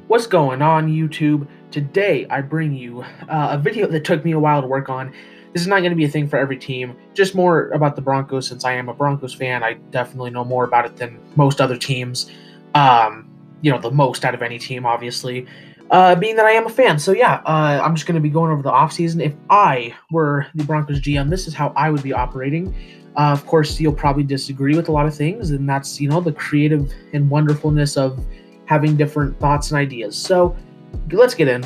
What's going on, YouTube? Today I bring you a video that took me a while to work on. This is not going to be a thing for every team, just more about the Broncos. Since I am a Broncos fan, I definitely know more about it than most other teams. The most out of any team, obviously, being that I am a fan. So yeah, I'm just going to be going over the offseason. If I were the Broncos GM, this is how I would be operating. Of course, you'll probably disagree with a lot of things, and that's, the creative and wonderfulness of having different thoughts and ideas. So let's get in.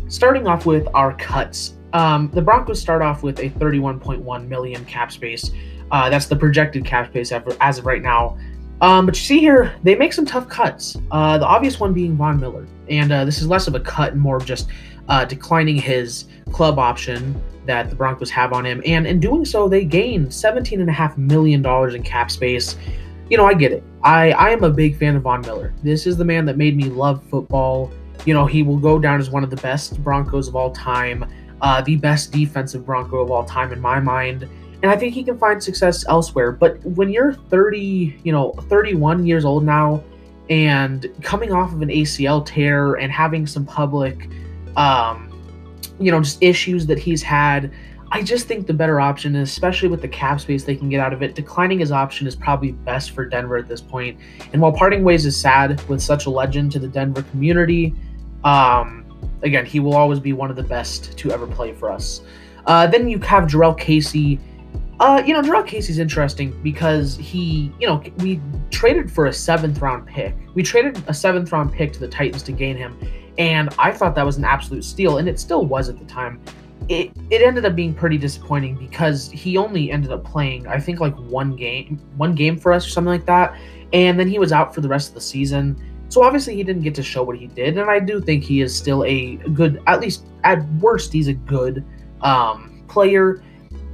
Starting off with our cuts. The Broncos start off with a $31.1 million cap space. That's the projected cap space as of right now. But you see here, they make some tough cuts. The obvious one being Von Miller. And this is less of a cut and more of just declining his club option that the Broncos have on him. And in doing so, they gain $17.5 million in cap space. I get it. I am a big fan of Von Miller. This is the man that made me love football. He will go down as one of the best Broncos of all time, the best defensive Bronco of all time in my mind. And I think he can find success elsewhere. But when you're 31 years old now and coming off of an ACL tear and having some public, just issues that he's had, I just think the better option, especially with the cap space they can get out of it, declining his option is probably best for Denver at this point. And while parting ways is sad with such a legend to the Denver community, again, he will always be one of the best to ever play for us. Then you have Jurrell Casey. Jurrell Casey's interesting because we traded for a 7th-round pick. We traded a 7th-round pick to the Titans to gain him, and I thought that was an absolute steal, and it still was at the time. It ended up being pretty disappointing because he only ended up playing, I think, like one game for us or something like that, and then he was out for the rest of the season. So obviously he didn't get to show what he did, and I do think he is still a good, at least at worst, he's a good player.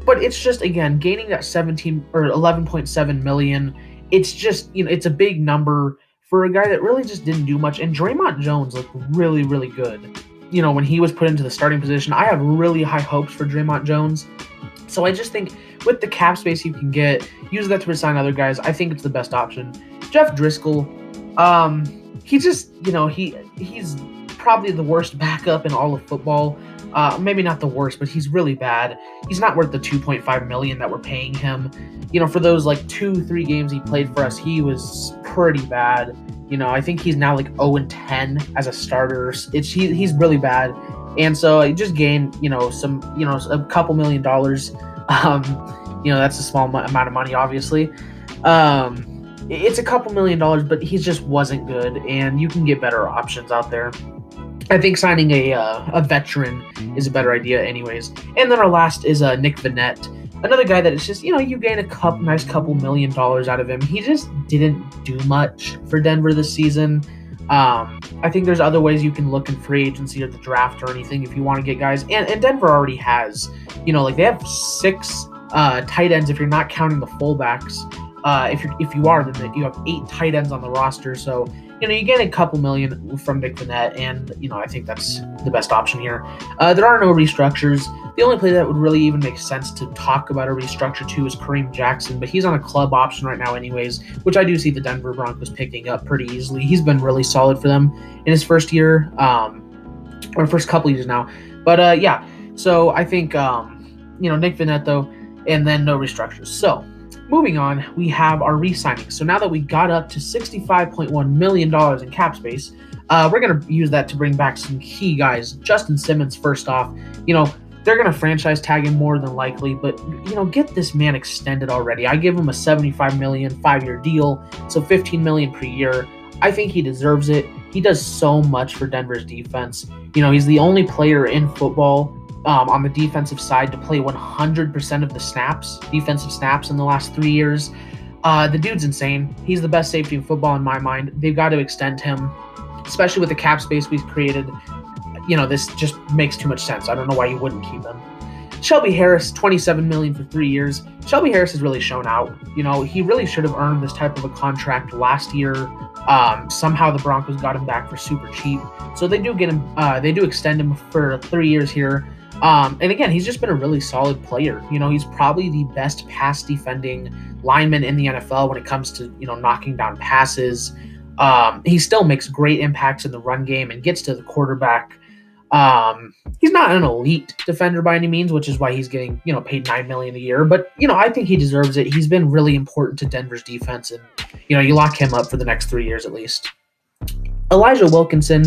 But it's just, again, gaining that 17 or 11.7 million. It's just, it's a big number for a guy that really just didn't do much. And Draymond Jones looked really, really good. When he was put into the starting position. I have really high hopes for Draymond Jones. So I just think with the cap space you can get, use that to resign other guys. I think it's the best option. Jeff Driscoll, he just, he's probably the worst backup in all of football. Maybe not the worst, but he's really bad. He's not worth the $2.5 million that we're paying him. For those like 2-3 games he played for us, he was pretty bad. I think he's now like 0-10 as a starter. He's really bad, and so I just gained a couple $1 million. That's a small amount of money, obviously. It's a couple $1 million, but he just wasn't good, and you can get better options out there. I think signing a veteran is a better idea anyways. And then our last is Nick Vannett. Another guy that is just, you gain a nice couple $1 million out of him. He just didn't do much for Denver this season. I think there's other ways you can look in free agency or the draft or anything if you want to get guys. And Denver already has, they have 6 tight ends if you're not counting the fullbacks. If you are, then you have 8 tight ends on the roster. So, you get a couple million from Nick Vannett, and, I think that's the best option here. There are no restructures. The only player that would really even make sense to talk about a restructure to is Kareem Jackson, but he's on a club option right now anyways, which I do see the Denver Broncos picking up pretty easily. He's been really solid for them in his first year, or first couple years now. But, yeah, so I think, Nick Vannett, though, and then no restructures. So, moving on, we have our re-signing. So now that we got up to $65.1 million in cap space, we're going to use that to bring back some key guys. Justin Simmons, first off, they're going to franchise tag him more than likely, but, get this man extended already. I give him a $75 million 5-year deal, so $15 million per year. I think he deserves it. He does so much for Denver's defense. He's the only player in football on the defensive side to play 100% of the defensive snaps in the last 3 years. The dude's insane. He's the best safety in football in my mind. They've got to extend him, especially with the cap space we've created. This just makes too much sense. I don't know why you wouldn't keep him. Shelby Harris, $27 million for 3 years. Shelby Harris has really shown out. He really should have earned this type of a contract last year. Somehow the Broncos got him back for super cheap. So they do get him. They do extend him for 3 years here. And again, he's just been a really solid player. He's probably the best pass defending linemen in the NFL when it comes to, knocking down passes. He still makes great impacts in the run game and gets to the quarterback. He's not an elite defender by any means, which is why he's getting, paid $9 million a year. But, I think he deserves it. He's been really important to Denver's defense, and, you lock him up for the next 3 years at least. Elijah Wilkinson,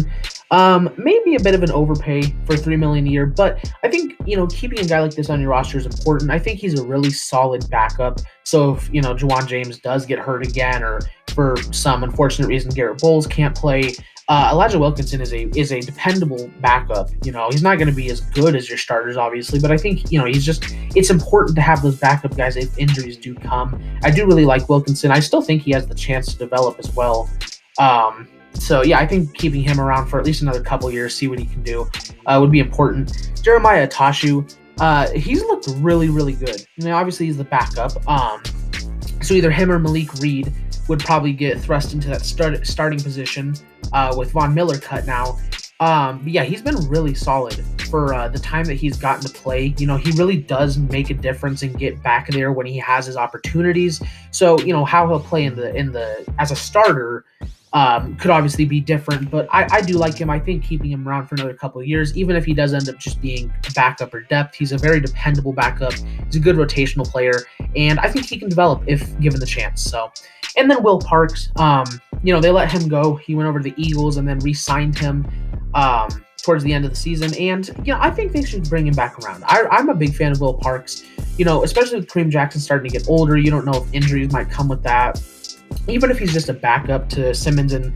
maybe a bit of an overpay for $3 million a year, but I think, keeping a guy like this on your roster is important. I think he's a really solid backup. So if, Juwan James does get hurt again, or for some unfortunate reason Garrett Bowles can't play, Elijah Wilkinson is a dependable backup. He's not going to be as good as your starters, obviously, but I think, it's important to have those backup guys if injuries do come. I do really like Wilkinson. I still think he has the chance to develop as well. So, yeah, I think keeping him around for at least another couple years, see what he can do, would be important. Jeremiah Atashu, he's looked really, really good. Obviously, he's the backup. So either him or Malik Reed would probably get thrust into that starting position with Von Miller cut now. But yeah, he's been really solid for the time that he's gotten to play. He really does make a difference and get back there when he has his opportunities. So, how he'll play in the as a starter could obviously be different, but I do like him. I think keeping him around for another couple of years, even if he does end up just being a backup or depth, he's a very dependable backup. He's a good rotational player, and I think he can develop if given the chance. So, and then Will Parks, they let him go. He went over to the Eagles and then re-signed him towards the end of the season, and I think they should bring him back around. I'm a big fan of Will Parks, especially with Kareem Jackson starting to get older. You don't know if injuries might come with that. Even if he's just a backup to Simmons and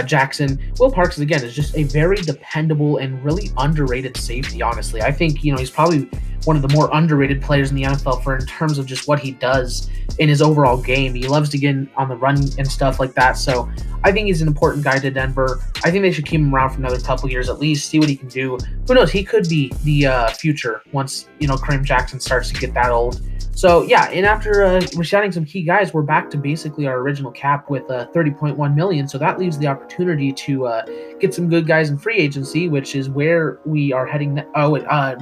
Jackson, Will Parks, again, is just a very dependable and really underrated safety, honestly. I think, he's probably one of the more underrated players in the NFL in terms of just what he does in his overall game. He loves to get on the run and stuff like that. So I think he's an important guy to Denver. I think they should keep him around for another couple years at least, see what he can do. Who knows? He could be the future once, Kareem Jackson starts to get that old. So, yeah, and after resigning some key guys, we're back to basically our original cap with $30.1 million. So that leaves the opportunity to get some good guys in free agency, which is where we are heading.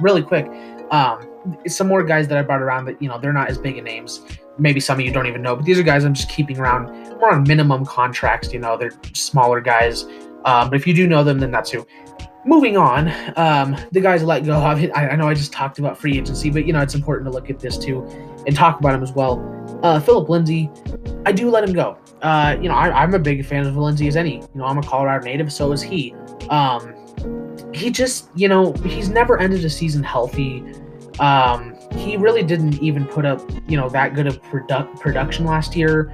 Really quick, some more guys that I brought around that, they're not as big of names. Maybe some of you don't even know, but these are guys I'm just keeping around more on minimum contracts. They're smaller guys. But if you do know them, then that's who. Moving on, the guys let go of it. I know I just talked about free agency, but, it's important to look at this too and talk about him as well. Philip Lindsay, I do let him go. I'm a big fan of Lindsay as any. I'm a Colorado native, so is he. He just, he's never ended a season healthy. He really didn't even put up, that good of production last year,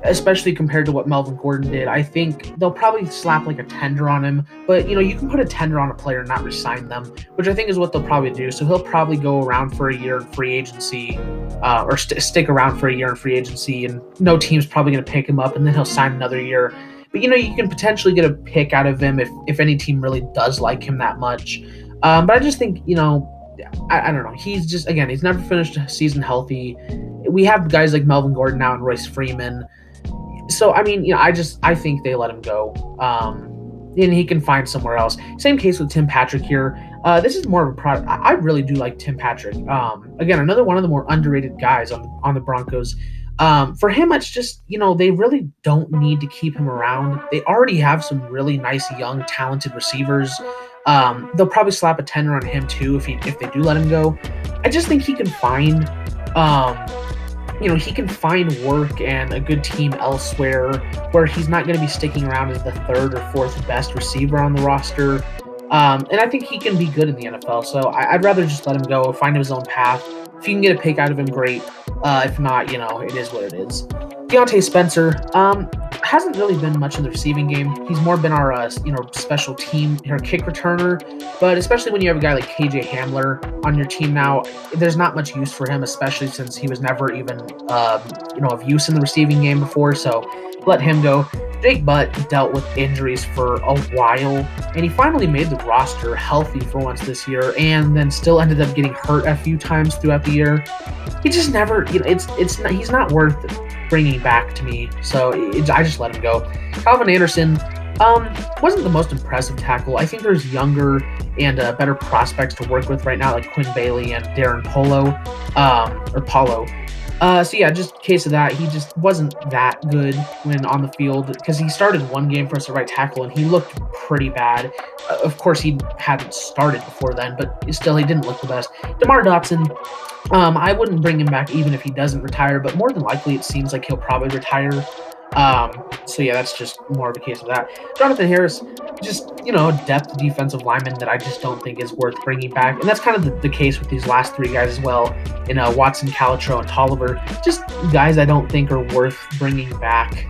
especially compared to what Melvin Gordon did. I think they'll probably slap like a tender on him, but you can put a tender on a player and not resign them, which I think is what they'll probably do. So he'll probably go around for a year in free agency, or stick around for a year in free agency, and no team's probably going to pick him up, and then he'll sign another year. But you can potentially get a pick out of him if any team really does like him that much. But I just think I don't know. He's just, again, he's never finished a season healthy. We have guys like Melvin Gordon now and Royce Freeman. So, I mean, I think they let him go. And he can find somewhere else. Same case with Tim Patrick here. This is more of a product. I really do like Tim Patrick. Again, another one of the more underrated guys on the Broncos. For him, it's just, they really don't need to keep him around. They already have some really nice, young, talented receivers. They'll probably slap a tender on him too if they do let him go. I just think he can find, he can find work and a good team elsewhere where he's not going to be sticking around as the third or fourth best receiver on the roster. And I think he can be good in the NFL. So I'd rather just let him go, find his own path. If you can get a pick out of him, great. If not, it is what it is. Deontay Spencer hasn't really been much in the receiving game. He's more been our special team, our kick returner. But especially when you have a guy like KJ Hamler on your team now, there's not much use for him, especially since he was never even of use in the receiving game before. So let him go. Jake Butt dealt with injuries for a while, and he finally made the roster healthy for once this year, and then still ended up getting hurt a few times throughout the year. He just never, he's not worth bringing back to me, so I just let him go. Calvin Anderson wasn't the most impressive tackle. I think there's younger and better prospects to work with right now, like Quinn Bailey and Darren Paulo. So yeah, just case of that. He just wasn't that good when on the field because he started one game for us at right tackle and he looked pretty bad. Of course, he hadn't started before then, but still, he didn't look the best. DeMar Dotson, I wouldn't bring him back even if he doesn't retire, but more than likely, it seems like he'll probably retire. So yeah, that's just more of a case of that. Jonathan Harris, just, depth defensive lineman that I just don't think is worth bringing back. And that's kind of the case with these last three guys as well, in Watson, Calitro, and Tolliver. Just guys I don't think are worth bringing back.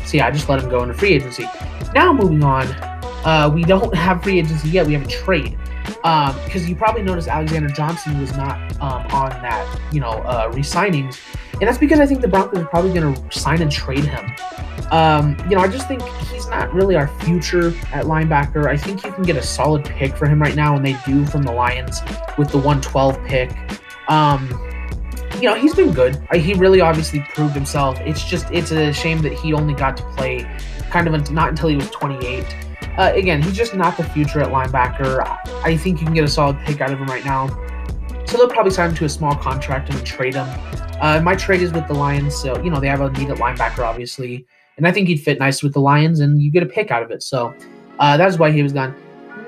So yeah, I just let them go into free agency. Now moving on, we don't have free agency yet. We have a trade. Because you probably noticed Alexander Johnson was not on that, re-signings. And that's because I think the Broncos are probably going to sign and trade him. I just think he's not really our future at linebacker. I think you can get a solid pick for him right now, and they do from the Lions with the 112 pick. He's been good. He really obviously proved himself. It's a shame that he only got to play kind of not until he was 28. Again, he's just not the future at linebacker. I think you can get a solid pick out of him right now. So they'll probably sign him to a small contract and then trade him. My trade is with the Lions, so, they have a need at linebacker, obviously. And I think he'd fit nice with the Lions, and you get a pick out of it. So that's why he was gone.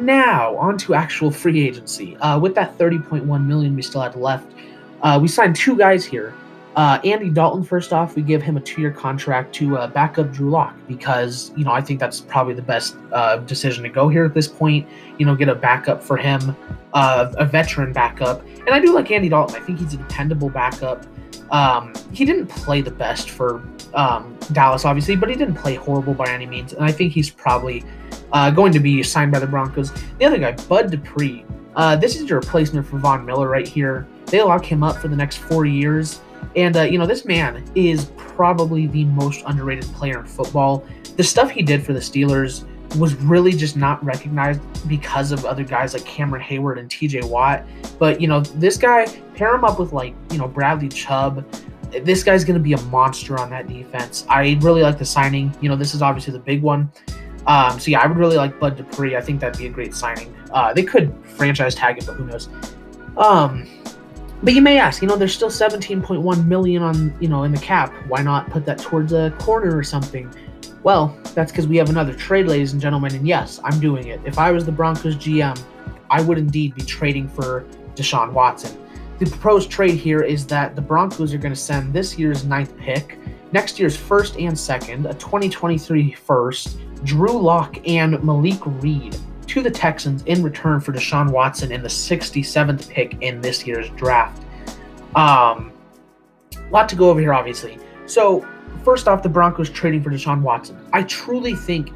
Now, on to actual free agency. With that $30.1 million we still had left, we signed two guys here. Andy Dalton, first off, we give him a 2-year contract to back up Drew Lock because, I think that's probably the best decision to go here at this point. Get a backup for him, a veteran backup. And I do like Andy Dalton. I think he's a dependable backup. He didn't play the best for Dallas, obviously, but he didn't play horrible by any means. And I think he's probably going to be signed by the Broncos. The other guy, Bud Dupree. This is your replacement for Von Miller right here. They lock him up for the next 4 years. And, this man is probably the most underrated player in football. The stuff he did for the Steelers was really just not recognized because of other guys like Cameron Hayward and TJ Watt. But, this guy, pair him up with, Bradley Chubb. This guy's going to be a monster on that defense. I really like the signing. This is obviously the big one. So, yeah, I would really like Bud Dupree. I think that'd be a great signing. They could franchise tag it, but who knows? But you may ask, there's still $17.1 million on, in the cap. Why not put that towards a corner or something? Well, that's because we have another trade, ladies and gentlemen, and yes, I'm doing it. If I was the Broncos GM, I would indeed be trading for Deshaun Watson. The proposed trade here is that the Broncos are going to send this year's 9th pick, next year's 1st and 2nd, a 2023 1st, Drew Lock, and Malik Reed to the Texans in return for Deshaun Watson in the 67th pick in this year's draft. Lot to go over here, obviously. So, first off, the Broncos trading for Deshaun Watson. I truly think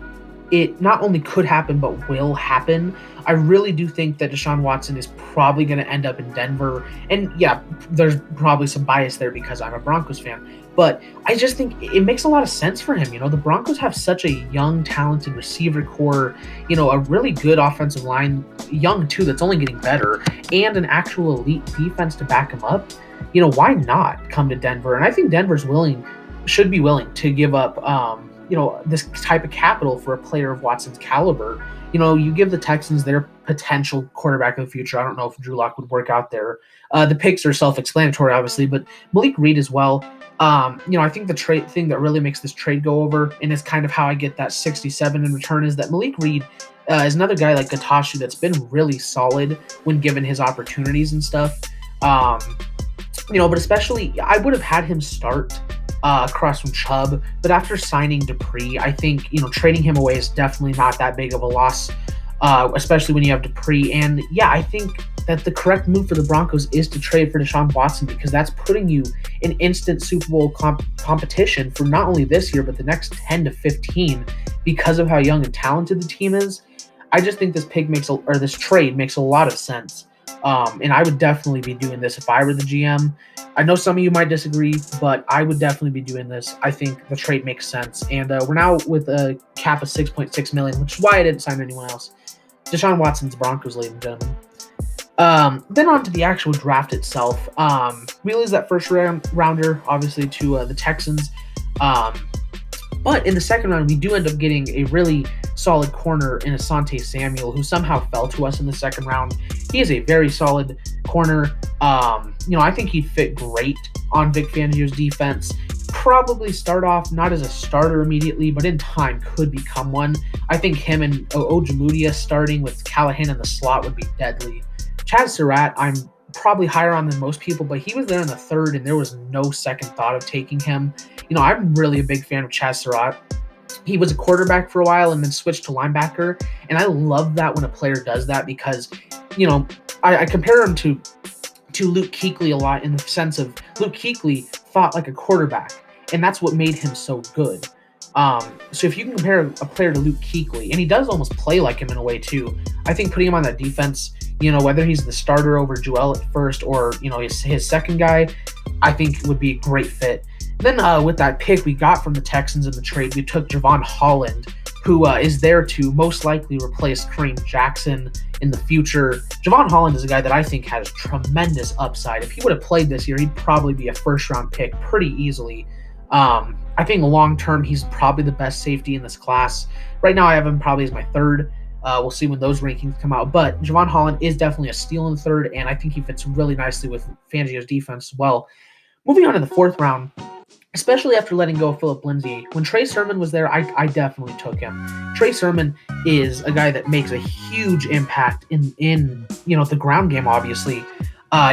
it not only could happen, but will happen. I really do think that Deshaun Watson is probably going to end up in Denver. And yeah, there's probably some bias there because I'm a Broncos fan. But I just think it makes a lot of sense for him. The Broncos have such a young, talented receiver core, a really good offensive line, young too, that's only getting better, and an actual elite defense to back him up. Why not come to Denver? And I think Denver's should be willing to give up, this type of capital for a player of Watson's caliber. You give the Texans their potential quarterback of the future. I don't know if Drew Lock would work out there. The picks are self-explanatory, obviously, but Malik Reed as well. I think the trade thing that really makes this trade go over, and is kind of how I get that 67 in return, is that Malik Reed is another guy like Gatashu that's been really solid when given his opportunities and stuff. But especially I would have had him start across from Chubb, but after signing Dupree, I think trading him away is definitely not that big of a loss, especially when you have Dupree. And yeah, I think that the correct move for the Broncos is to trade for Deshaun Watson because that's putting you in instant Super Bowl competition for not only this year but the next 10 to 15 because of how young and talented the team is. I just think this trade makes a lot of sense. And I would definitely be doing this if I were the GM. I know some of you might disagree, but I would definitely be doing this. I think the trade makes sense. And we're now with a cap of $6.6 million, which is why I didn't sign anyone else. Deshaun Watson's Broncos, ladies and gentlemen. Then on to the actual draft itself. We lose that first rounder, obviously, to the Texans. But in the second round, we do end up getting a really solid corner in Asante Samuel, who somehow fell to us in the second round. He is a very solid corner. I think he'd fit great on Vic Fangio's defense. Probably start off not as a starter immediately, but in time could become one. I think him and Ojemudia starting with Callahan in the slot would be deadly. Chad Surratt, I'm probably higher on than most people, but he was there in the third, and there was no second thought of taking him. I'm really a big fan of Chad Surratt. He was a quarterback for a while and then switched to linebacker, and I love that when a player does that because, I compare him to Luke Kuechly a lot in the sense of Luke Kuechly fought like a quarterback, and that's what made him so good. So if you can compare a player to Luke Kuechly, and he does almost play like him in a way too, I think putting him on that defense, whether he's the starter over Joel at first or, his second guy, I think would be a great fit. And then with that pick we got from the Texans in the trade, we took Javon Holland, who is there to most likely replace Kareem Jackson in the future. Javon Holland is a guy that I think has tremendous upside. If he would have played this year, he'd probably be a first-round pick pretty easily. I think long-term, he's probably the best safety in this class. Right now, I have him probably as my third. We'll see when those rankings come out. But Javon Holland is definitely a steal in the third, and I think he fits really nicely with Fangio's defense as well. Moving on to the fourth round, especially after letting go of Phillip Lindsay. When Trey Sermon was there, I definitely took him. Trey Sermon is a guy that makes a huge impact in the ground game, obviously.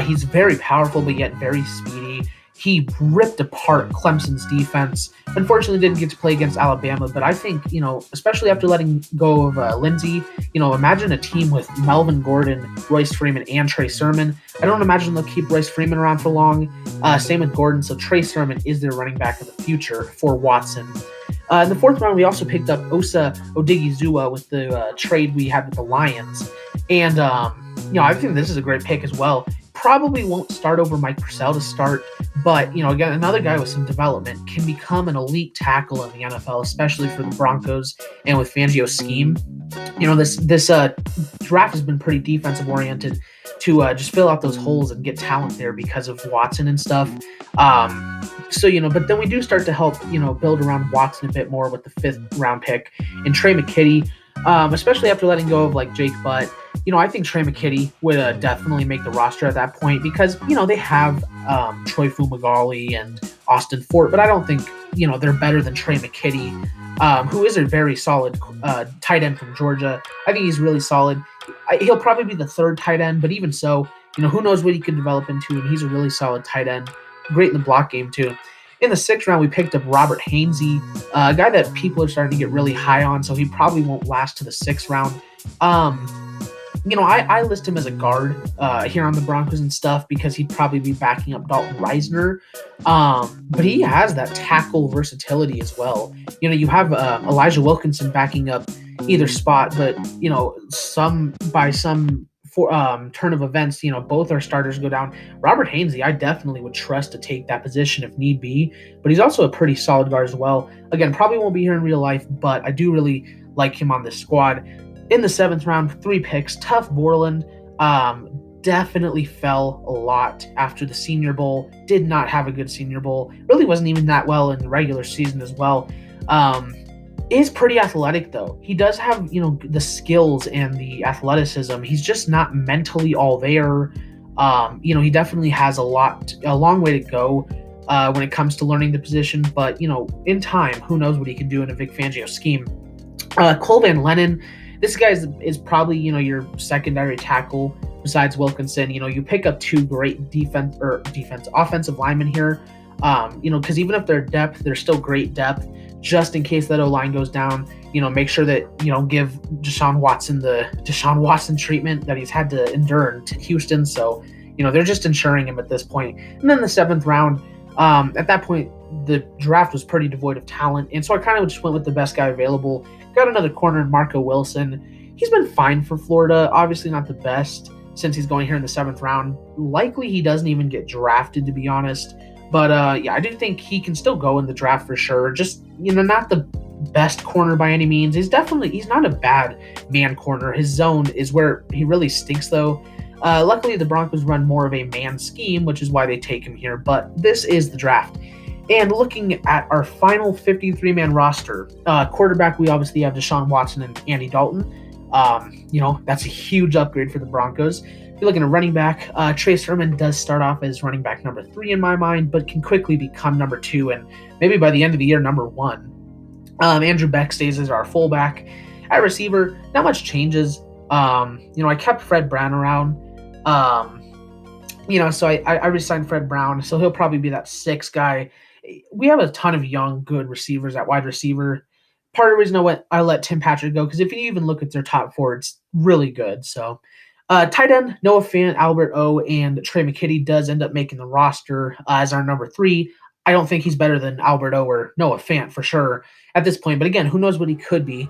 He's very powerful, but yet very speedy. He ripped apart Clemson's defense. Unfortunately, didn't get to play against Alabama, but I think, especially after letting go of Lindsay, imagine a team with Melvin Gordon, Royce Freeman, and Trey Sermon. I don't imagine they'll keep Royce Freeman around for long. Same with Gordon, so Trey Sermon is their running back of the future for Watson. In the fourth round, we also picked up Osa Odigizua with the trade we had with the Lions. And, I think this is a great pick as well. Probably won't start over Mike Purcell to start, but, again, another guy with some development can become an elite tackle in the NFL, especially for the Broncos and with Fangio's scheme. This draft has been pretty defensive-oriented to just fill out those holes and get talent there because of Watson and stuff. But then we do start to help, build around Watson a bit more with the fifth-round pick and Trey McKitty, especially after letting go of, Jake Butt. I think Trey McKitty would definitely make the roster at that point because, they have Troy Fumagalli and Austin Fort, but I don't think, they're better than Trey McKitty, who is a very solid tight end from Georgia. I think he's really solid. He'll probably be the third tight end, but even so, who knows what he could develop into, and he's a really solid tight end. Great in the block game, too. In the sixth round, we picked up Robert Hainsey, a guy that people are starting to get really high on, so he probably won't last to the sixth round. I list him as a guard here on the Broncos and stuff because he'd probably be backing up Dalton Reisner. But he has that tackle versatility as well. You have Elijah Wilkinson backing up either spot, but, some turn of events, both our starters go down. Robert Hainsey, I definitely would trust to take that position if need be, but he's also a pretty solid guard as well. Again, probably won't be here in real life, but I do really like him on this squad. In the seventh round, 3 picks, Tuf Borland definitely fell a lot after the Senior Bowl. Did not have a good Senior Bowl. Really wasn't even that well in the regular season as well. Is pretty athletic, though. He does have, the skills and the athleticism. He's just not mentally all there. He definitely has a long way to go when it comes to learning the position. But, in time, who knows what he can do in a Vic Fangio scheme. Cole Van Lennon, this guy is probably, your secondary tackle besides Wilkinson. You pick up 2 great offensive linemen here. Because even if they're depth, they're still great depth. Just in case that O-line goes down, make sure that you don't give Deshaun Watson the Deshaun Watson treatment that he's had to endure in Houston. So, they're just insuring him at this point. And then the 7th round, at that point, the draft was pretty devoid of talent. And so I kind of just went with the best guy available. Got another corner in Marco Wilson. He's been fine for Florida. Obviously not the best since he's going here in the 7th round. Likely he doesn't even get drafted, to be honest. But, I do think he can still go in the draft for sure. Just, not the best corner by any means. He's not a bad man corner. His zone is where he really stinks, though. Luckily, the Broncos run more of a man scheme, which is why they take him here. But this is the draft. And looking at our final 53-man roster, quarterback, we obviously have Deshaun Watson and Andy Dalton. That's a huge upgrade for the Broncos. If you're looking at running back, Trey Sermon does start off as running back number 3 in my mind, but can quickly become number 2 and maybe by the end of the year, number 1. Andrew Beck stays as our fullback. At receiver, not much changes. I kept Fred Brown around. So I re-signed Fred Brown, so he'll probably be that 6 guy. We have a ton of young, good receivers at wide receiver. Part of the reason I let Tim Patrick go, because if you even look at their top 4, it's really good. So, tight end, Noah Fant, Albert O, and Trey McKitty does end up making the roster as our number 3. I don't think he's better than Albert O or Noah Fant for sure at this point. But again, who knows what he could be.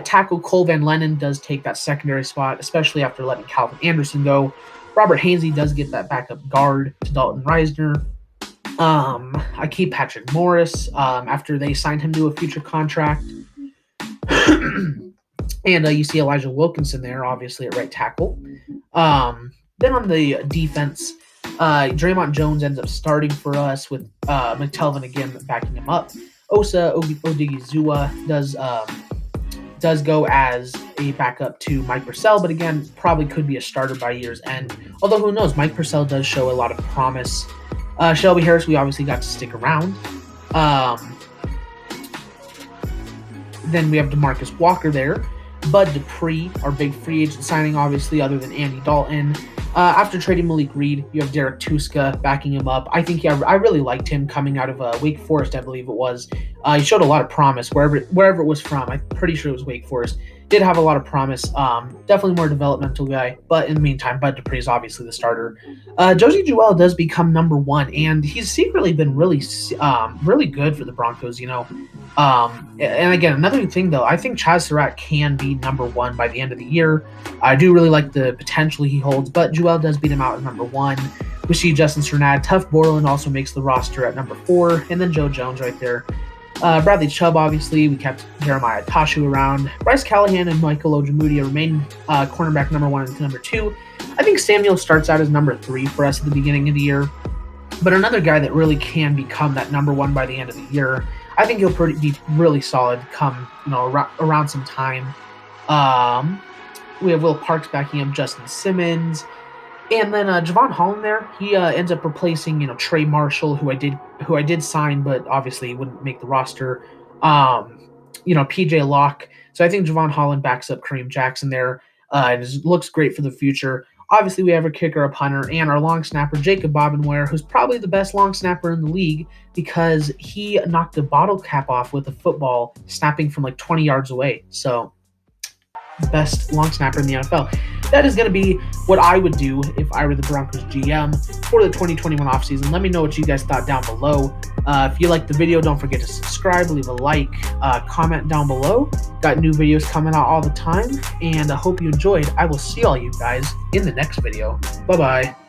Tackle Cole Van Lennon does take that secondary spot, especially after letting Calvin Anderson go. Robert Hainsey does get that backup guard to Dalton Reisner. I keep Patrick Morris after they signed him to a future contract. And you see Elijah Wilkinson there, obviously, at right tackle. Then on the defense, Draymond Jones ends up starting for us with McTelvin again backing him up. Osa Odigizua does go as a backup to Mike Purcell, but again, probably could be a starter by year's end. Although, who knows? Mike Purcell does show a lot of promise. Shelby Harris, we obviously got to stick around. Then we have DeMarcus Walker there. Bud Dupree, our big free agent signing, obviously, other than Andy Dalton. After trading Malik Reed, you have Derek Tuska backing him up. I think I really liked him coming out of Wake Forest, I believe it was. He showed a lot of promise wherever it was from. I'm pretty sure it was Wake Forest. Did have a lot of promise. Definitely more developmental guy. But in the meantime, Bud Dupree is obviously the starter. Josie Jewell does become number 1, and he's secretly been really good for the Broncos, And again, another thing, though, I think Chaz Surratt can be number 1 by the end of the year. I do really like the potential he holds, but Jewell does beat him out at number 1. We see Justin Cernad. Tuff Borland also makes the roster at number 4, and then Joe Jones right there. Bradley Chubb, obviously. We kept Jeremiah Tashu around. Bryce Callahan and Michael Ojemudia remain cornerback number 1 and number 2. I think Samuel starts out as number 3 for us at the beginning of the year. But another guy that really can become that number 1 by the end of the year. I think he'll be really solid come around some time. We have Will Parks backing up Justin Simmons. And then Javon Holland there, he ends up replacing Trey Marshall, who I did sign, but obviously wouldn't make the roster. PJ Locke. So I think Javon Holland backs up Kareem Jackson there. It looks great for the future. Obviously, we have a kicker, a punter, and our long snapper, Jacob Bobenware, who's probably the best long snapper in the league because he knocked a bottle cap off with a football snapping from like 20 yards away. So, best long snapper in the NFL. That is going to be what I would do if I were the Broncos GM for the 2021 offseason. Let me know what you guys thought down below. If you liked the video, don't forget to subscribe, leave a like, comment down below. Got new videos coming out all the time, and I hope you enjoyed. I will see all you guys in the next video. Bye-bye.